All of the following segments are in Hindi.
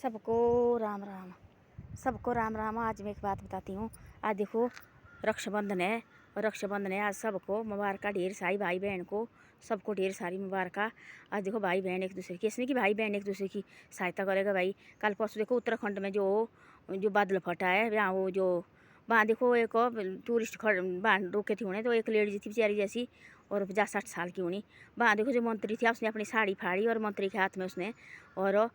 सबको राम राम। सबको राम राम। आज मैं एक बात बताती हूँ। आज देखो रक्षाबंधन है और रक्षाबंधन है। आज सबको मुबारक, ढेर सारी भाई बहन को सबको ढेर सारी मुबारक। आज देखो भाई बहन एक दूसरे की, इसने कि भाई बहन एक दूसरे की सहायता करेगा भाई। कल परसों देखो उत्तराखंड में जो जो बादल फटा है यहाँ, वो जो वहाँ देखो एक टूरिस्ट वहाँ रुके थे, उन्हें तो एक लेडी थी बेचारी जैसी और 50-60 साल की होनी। वहाँ देखो जो मंत्री थी उसने अपनी साड़ी फाड़ी और मंत्री के हाथ में उसने और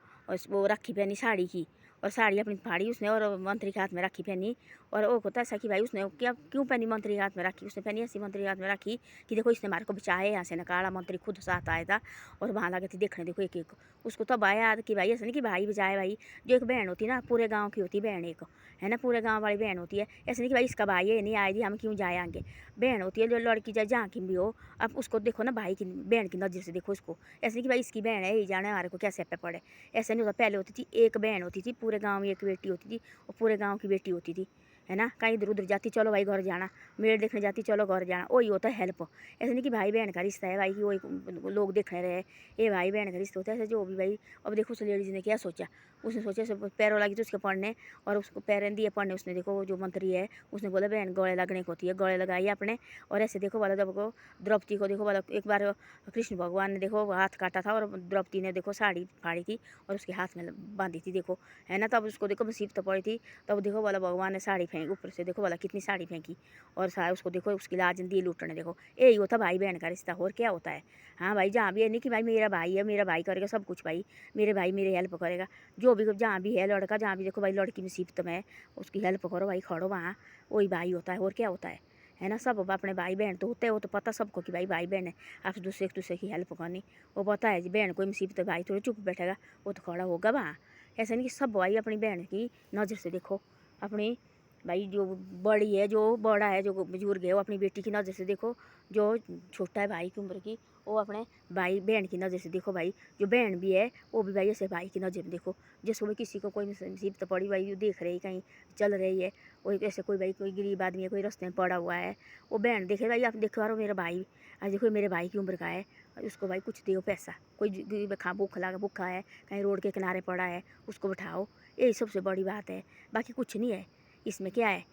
वो राखी पहनी साड़ी की, और साड़ी अपनी फाड़ी उसने और मंत्री के हाथ में राखी पहनी। और वो होता ऐसा कि भाई उसने क्या क्यों पहनी मंत्री के हाथ में राखी, उसने पहनी ऐसी मंत्री के हाथ में राखी कि देखो इसने हमारे को बचाए यहाँ से निकाला। मंत्री खुद साथ आया था और वहाँ लगे थे देखने, देखो एक एक उसको तब आया याद कि भाई ऐसा नहीं कि भाई बचाए भाई। जो एक बहन होती है ना, पूरे गाँव की होती है बहन, एक है ना, पूरे गाँव वाली बहन होती है। ऐसा नहीं कि भाई इसका भाई है नहीं आए जी हम क्यों जाए आगे। बहन होती है जो लड़की चाहे जहाँ की भी हो, अब उसको देखो ना भाई की बहन की नज़र से देखो उसको। ऐसे नहीं कि भाई इसकी बहन है ही जाने हमारे को कैसे पे पड़े। ऐसा नहीं होता। पहले होती थी एक बहन होती थी, पूरे गांव में एक बेटी होती थी और पूरे गांव की बेटी होती थी, है ना। कहीं इधर उधर जाती चलो भाई घर जाना, मेल देखने जाती चलो घर जाना, वही होता है हेल्प। ऐसा नहीं कि भाई बहन का रिश्ता है भाई कि वही लोग देखने रहे, ये भाई बहन का रिश्ता होता है ऐसे जो भी भाई। अब देखो उस लेडीज ने क्या सोचा, उसने सोचा पैरों लगी थी उसके पढ़ने और उसको पैर दिए पढ़ने। उसने देखो जो मंत्री है उसने बोला बहन गले लगने को होती है, गले लगाई अपने। और ऐसे देखो वाला जब को द्रौपदी को देखो वाला एक बार कृष्ण भगवान ने देखो हाथ काटा था और द्रौपदी ने देखो साड़ी फाड़ी थी और उसके हाथ में बांधी थी देखो, है ना। तब उसको देखो मुसीबत पड़ी थी, तब देखो वाला भगवान ने साड़ी फेंकी ऊपर से, देखो वाला कितनी साड़ी फेंकी और सारा उसको देखो उसकी लाज दी लूटने। देखो यही होता भाई बहन का रिश्ता, और क्या होता है। हाँ भाई जहाँ भी है नहीं कि भाई मेरा भाई है, मेरा भाई करेगा सब कुछ भाई, मेरे भाई मेरी हेल्प करेगा। जो भी जहाँ भी है लड़का, जहाँ भी देखो भाई लड़की मुसीबत में है उसकी हेल्प करो भाई, खड़ो वहाँ, वही भाई होता है, और क्या होता है ना। सब अपने भाई बहन तो होते हैं, वो तो पता सबको कि भाई भाई बहन है, आप दूसरे एक दूसरे की हेल्प करनी। वो पता है जी बहन कोई मुसीबत है भाई थोड़ा चुप बैठेगा, वो तो खड़ा होगा वहाँ। ऐसा नहीं कि सब भाई अपनी बहन की नज़र से देखो, अपनी भाई जो बड़ी है जो बड़ा है जो बुजुर्ग है वो अपनी बेटी की नज़र से देखो, जो छोटा है भाई की उम्र की वो अपने भाई बहन की नज़र से देखो भाई। जो बहन भी है वो भी भाई ऐसे भाई की नज़र में देखो। जैसे भाई किसी को कोई मुसीबत पड़ी भाई देख रही कहीं चल रही है, वो ऐसे कोई भाई कोई गरीब आदमी है कोई रास्ते में पड़ा हुआ है, वो बहन देखे भाई आप देखो यार मेरा भाई आज देखो मेरे भाई की उम्र का है, उसको भाई कुछ दो पैसा। कोई गरीब भूखा है कहीं रोड के किनारे पड़ा है उसको बिठाओ, यही सबसे बड़ी बात है। बाकी कुछ नहीं है इसमें, क्या है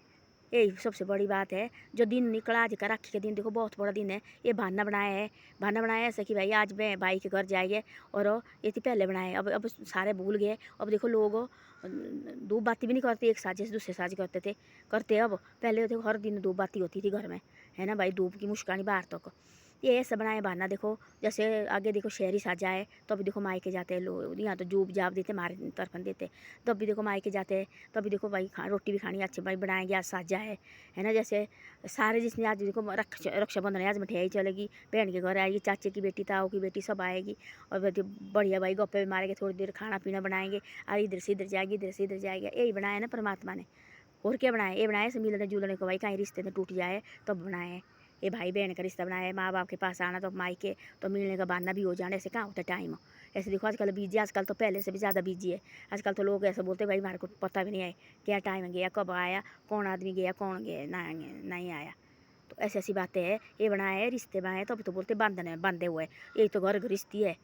यही सबसे बड़ी बात है। जो दिन निकला आज का राखी का दिन देखो बहुत बड़ा दिन है। ये बहाना बनाया है, बहाना बनाया ऐसा कि भाई आज मैं भाई के घर जाएंगे और ये थी पहले बनाए, अब सारे भूल गए। अब देखो लोग दो बाती भी नहीं करते एक साथ जैसे दूसरे साथ करते थे, करते अब। पहले देखो हर दिन दो बाती होती थी घर में, है ना भाई, धूप की मुस्कानी बाहर तक। ये ऐसा बनाए बहाना देखो। जैसे आगे देखो शहरी साजा है तो अभी देखो मायके जाते हैं लोग, यहाँ तो जूब जाप देते हमारे तरफन देते, तो अभी देखो मायके जाते हैं तो अभी देखो भाई रोटी भी खानी अच्छी भाई बनाएंगे आज साजा है ना। जैसे सारे जिसने आज देखो रक्षाबंधन है, आज मिठाई चलेगी, बहन के घर आएगी, चाचे की बेटी ताऊ की बेटी सब आएगी और बढ़िया भाई गप्पे भी मारेंगे, थोड़ी देर खाना पीना बनाएंगे और इधर से इधर जाएगी इधर से इधर जाएगा। यही बनाया ना परमात्मा ने, और क्या बनाए। ये बनाए से मिलने जुलने को भाई, कहीं रिश्ते में टूट जाए तब बनाए। ये भाई बहन का रिश्ता बनाए, माँ बाप के पास आना तो मायके तो मिलने का बहाना भी हो जाने, ऐसे कहाँ होता टाइम। ऐसे देखो आजकल बिजी, आजकल तो पहले से भी ज़्यादा बिजी है। आजकल तो लोग ऐसे बोलते भाई हमारे को पता भी नहीं है क्या टाइम गया, कब आया, कौन आदमी गया, कौन गया ना नहीं आया। तो ऐसी ऐसी बातें हैं। ये बनाए रिश्ते बनाए तो अभी तो बोलते बांधे हुए, यही तो घर गृहस्थी है।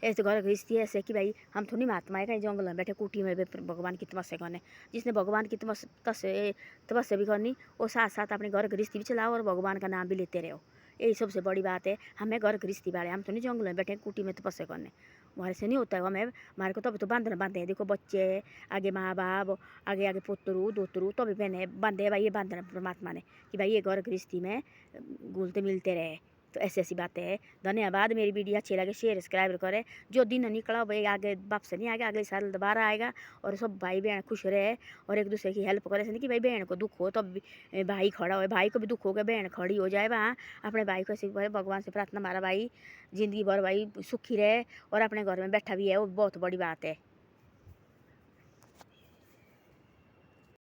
ऐसे घर गृहस्थी है ऐसे कि भाई हम थोड़ी महात्मा है कहीं जंगल में बैठे कुटी में भगवान की तपस्या करने। जिसने भगवान की तपस्या भी करनी और साथ साथ अपने घर गृहस्थी भी चलाओ और भगवान का नाम भी लेते रहो। यही सबसे बड़ी बात है। हमें घर गृहस्थी वाले, हम तो नहीं जंगल में बैठे कुटी में तपस्या करने, हमारे से नहीं होता है। हमें हमारे को तब तो बांधे हैं देखो बच्चे, आगे माँ बाप, आगे आगे पुत्रु दोतरू तो भी बहने बांधे भाई। ये बांधना परमात्मा ने कि भाई ये घर गृहस्थी में घुलते मिलते रहे। तो ऐसी ऐसी बातें हैं। धन्यवाद। मेरी वीडियो अच्छी लगे शेयर सब्सक्राइब करें। जो दिन निकला भाई आगे वापस नहीं आएगा, अगले साल दोबारा आएगा और सब भाई बहन खुश रहे और एक दूसरे की हेल्प करे। ऐसे नहीं कि भाई बहन को दुख हो तो भाई खड़ा हो, भाई को भी दुख हो गया बहन खड़ी हो जाए वहाँ अपने भाई को। ऐसे भगवान से प्रार्थना हमारा भाई ज़िंदगी भर भाई सुखी रहे और अपने घर में बैठा भी है, वो बहुत बड़ी बात है।